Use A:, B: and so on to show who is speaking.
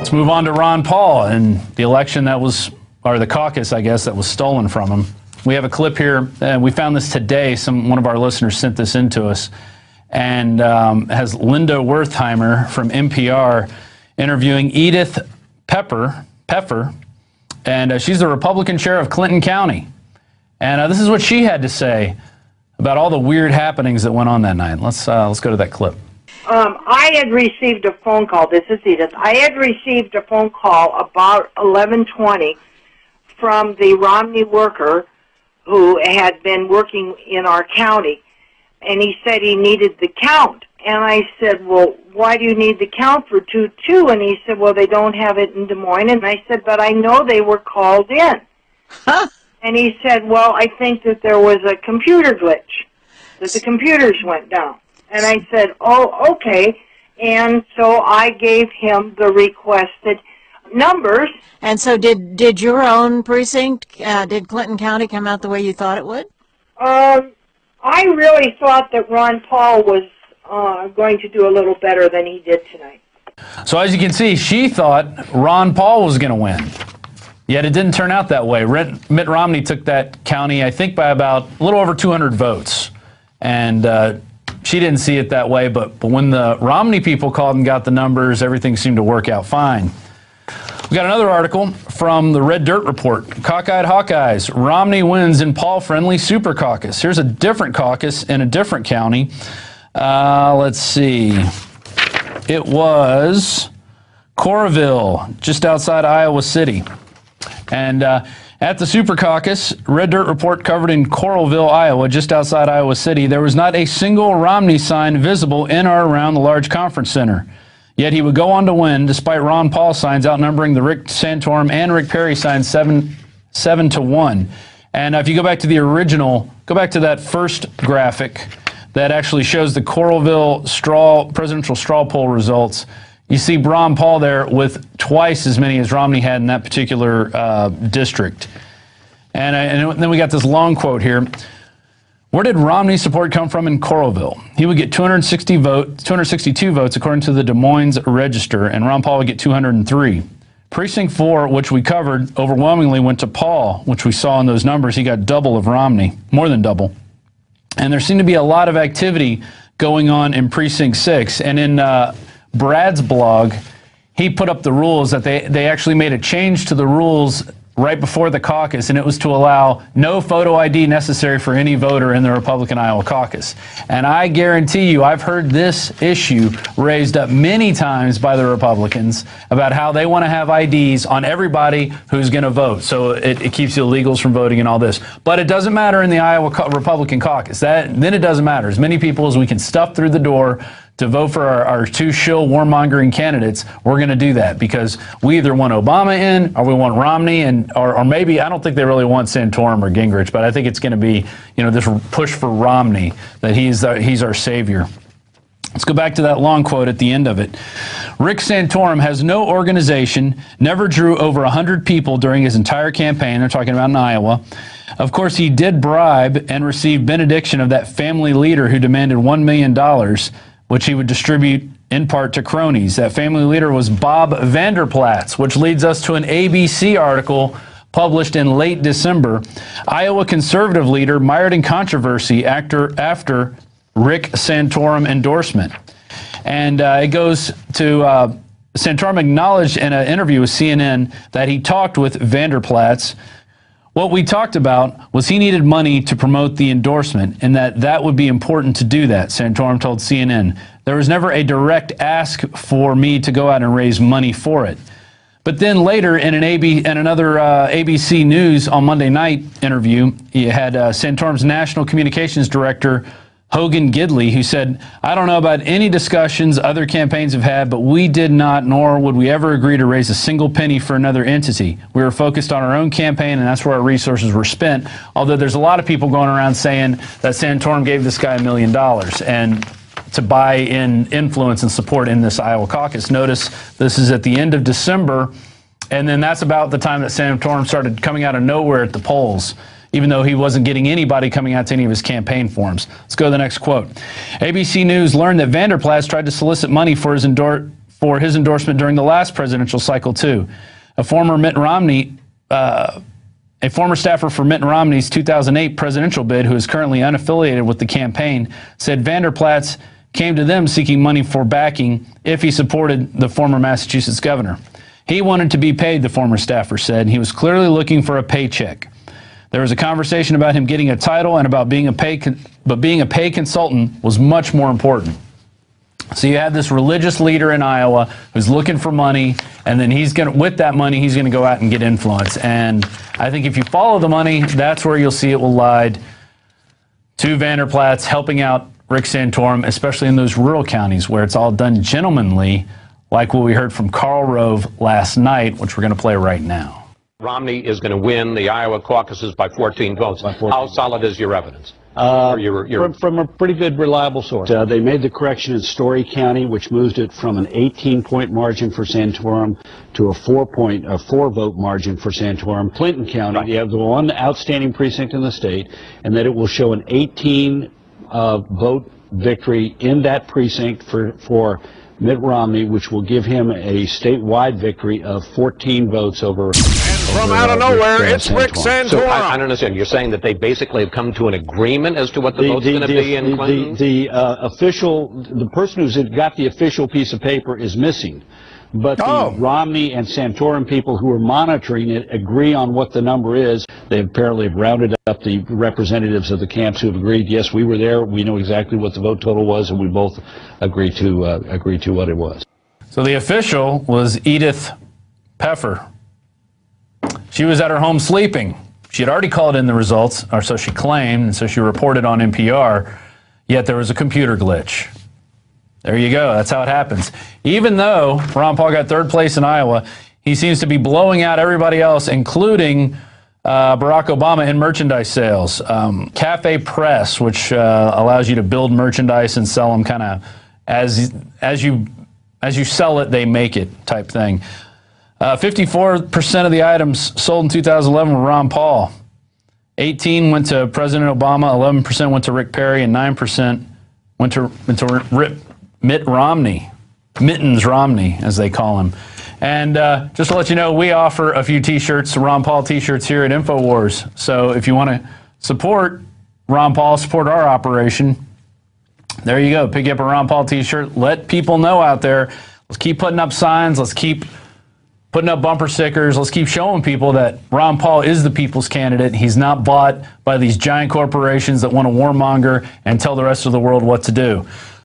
A: Let's move on to Ron Paul and the election that was, or the caucus, I guess, that was stolen from him. We have a clip here, and we found this today. One of our listeners sent this in to us, and has Linda Wertheimer from NPR interviewing Edith Pfeffer, and she's the Republican chair of Clinton County. And this is what she had to say about all the weird happenings that went on that night. Let's go to that clip.
B: I had received a phone call. This is Edith. I had received a phone call about 11:20 from the Romney worker who had been working in our county, and he said he needed the count. And I said, well, why do you need the count for 2-2? And he said, well, they don't have it in Des Moines. And I said, but I know they were called in. Huh? And he said, well, I think that there was a computer glitch, that the computers went down. And I said, oh, okay. And so I gave him the requested numbers.
C: And so did your own precinct, did Clinton County come out the way you thought it would?
B: I really thought that Ron Paul was going to do a little better than he did tonight.
A: So as you can see, she thought Ron Paul was going to win. Yet it didn't turn out that way. Mitt Romney took that county, I think, by about a little over 200 votes. And she didn't see it that way, but when the Romney people called and got the numbers, everything seemed to work out fine. We got another article from the Red Dirt Report. Cockeyed Hawkeyes, Romney wins in Paul-friendly super caucus. Here's a different caucus in a different county. Let's see. It was Coralville, just outside Iowa City. And at the Super Caucus, Red Dirt Report covered in Coralville, Iowa, just outside Iowa City, there was not a single Romney sign visible in or around the large conference center. Yet he would go on to win, despite Ron Paul signs outnumbering the Rick Santorum and Rick Perry signs 7-1. And if you go back to the original, go back to that first graphic that actually shows the Coralville presidential straw poll results. You see Ron Paul there with twice as many as Romney had in that particular district. And then we got this long quote here. Where did Romney's support come from in Coralville? He would get 262 votes according to the Des Moines Register, and Ron Paul would get 203. Precinct 4, which we covered, overwhelmingly went to Paul, which we saw in those numbers. He got double of Romney, more than double. And there seemed to be a lot of activity going on in Precinct 6. And in Brad's blog, he put up the rules that they actually made a change to the rules right before the caucus, and it was to allow no photo ID necessary for any voter in the Republican Iowa caucus. And I guarantee you, I've heard this issue raised up many times by the Republicans about how they want to have IDs on everybody who's going to vote. So it keeps the illegals from voting and all this. But it doesn't matter in the Iowa Republican caucus. Then it doesn't matter. As many people as we can stuff through the door to vote for our two shill warmongering candidates, we're going to do that because we either want Obama in or we want Romney, and or maybe, I don't think they really want Santorum or Gingrich, but I think it's going to be, this push for Romney, that he's our savior. Let's go back to that long quote at the end of it. Rick Santorum has no organization, never drew over 100 people during his entire campaign. They're talking about in Iowa. Of course, he did bribe and receive benediction of that family leader who demanded $1 million, which he would distribute in part to cronies. That family leader was Bob Vanderplaats, which leads us to an ABC article published in late December. Iowa conservative leader mired in controversy after Rick Santorum endorsement. And it goes to Santorum acknowledged in an interview with CNN that he talked with Vanderplaats. What we talked about was he needed money to promote the endorsement and that would be important to do that, Santorum told CNN. There was never a direct ask for me to go out and raise money for it. But then later in another ABC News on Monday night interview, you had Santorum's National Communications Director, Hogan Gidley, who said, I don't know about any discussions other campaigns have had, but we did not, nor would we ever agree to raise a single penny for another entity. We were focused on our own campaign, and that's where our resources were spent. Although there's a lot of people going around saying that Santorum gave this guy $1 million and to buy in influence and support in this Iowa caucus. Notice this is at the end of December, and then that's about the time that Santorum started coming out of nowhere at the polls, even though he wasn't getting anybody coming out to any of his campaign forums. Let's go to the next quote. ABC News learned that Vanderplaats tried to solicit money for for his endorsement during the last presidential cycle, too. A former staffer for Mitt Romney's 2008 presidential bid, who is currently unaffiliated with the campaign, said Vanderplatz came to them seeking money for backing if he supported the former Massachusetts governor. He wanted to be paid, the former staffer said. He was clearly looking for a paycheck. There was a conversation about him getting a title and about being a pay consultant was much more important. So you have this religious leader in Iowa who's looking for money, and then with that money, he's going to go out and get influence. And I think if you follow the money, that's where you'll see it will lie to Vanderplatz helping out Rick Santorum, especially in those rural counties where it's all done gentlemanly, like what we heard from Karl Rove last night, which we're going to play right now.
D: Romney is going to win the Iowa caucuses by 14 votes. How solid is your evidence?
E: From a pretty good, reliable source. They made the correction in Story County, which moved it from an 18-point margin for Santorum to a 4-vote margin for Santorum. Clinton County, right. They have the one outstanding precinct in the state, and that it will show an 18-vote victory in that precinct for Mitt Romney, which will give him a statewide victory of 14 votes over.
F: From out of nowhere, it's Rick Santorum.
D: So I don't understand. You're saying that they basically have come to an agreement as to what the vote's going to be in Clinton?
E: The person who's got the official piece of paper is missing. But the Romney and Santorum people who are monitoring it agree on what the number is. They apparently have rounded up the representatives of the camps who have agreed, yes, we were there, we know exactly what the vote total was, and we both agreed to what it was.
A: So the official was Edith Pfeffer. She was at her home sleeping. She had already called in the results, or so she claimed, and so she reported on NPR, yet there was a computer glitch. There you go. That's how it happens. Even though Ron Paul got third place in Iowa, he seems to be blowing out everybody else, including Barack Obama in merchandise sales. Cafe Press, which allows you to build merchandise and sell them kind of as you sell it, they make it type thing. 54% of the items sold in 2011 were Ron Paul. 18 went to President Obama, 11% went to Rick Perry, and 9% went to Mitt Romney, Mittens Romney, as they call him. And just to let you know, we offer a few T-shirts, Ron Paul T-shirts here at InfoWars. So if you want to support Ron Paul, support our operation, there you go. Pick up a Ron Paul T-shirt. Let people know out there. Let's keep putting up signs. Let's keep putting up bumper stickers. Let's keep showing people that Ron Paul is the people's candidate. He's not bought by these giant corporations that want to warmonger and tell the rest of the world what to do.